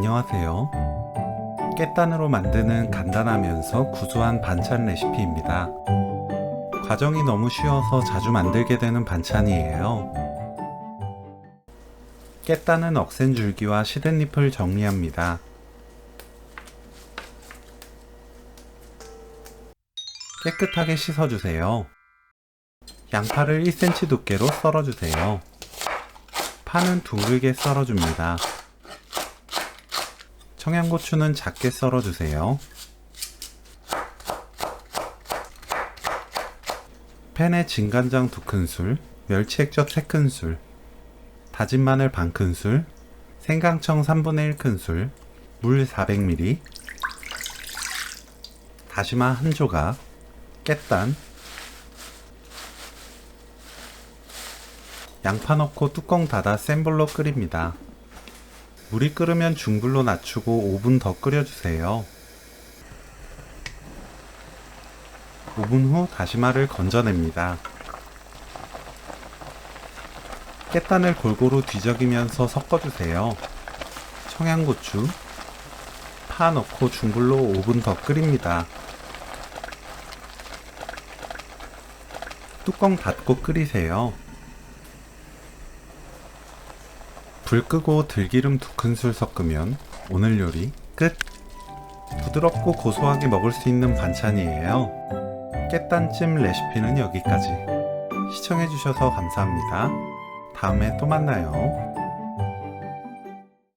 안녕하세요. 깻단으로 만드는 간단하면서 구수한 반찬 레시피입니다. 과정이 너무 쉬워서 자주 만들게 되는 반찬이에요. 깻단은 억센 줄기와 시든 잎을 정리합니다. 깨끗하게 씻어주세요. 양파를 1cm 두께로 썰어주세요. 파는 둥글게 썰어줍니다. 청양고추는 작게 썰어주세요. 팬에 진간장 2큰술, 멸치액젓 3큰술, 다진 마늘 반큰술, 생강청 1/3 큰술, 물 400ml, 다시마 1조각, 깻단, 양파 넣고 뚜껑 닫아 센 불로 끓입니다. 물이 끓으면 중불로 낮추고 5분 더 끓여주세요. 5분 후 다시마를 건져냅니다. 깻단을 골고루 뒤적이면서 섞어주세요. 청양고추, 파 넣고 중불로 5분 더 끓입니다. 뚜껑 닫고 끓이세요. 불 끄고 들기름 2큰술 섞으면 오늘 요리 끝! 부드럽고 고소하게 먹을 수 있는 반찬이에요. 깻단찜 레시피는 여기까지. 시청해주셔서 감사합니다. 다음에 또 만나요.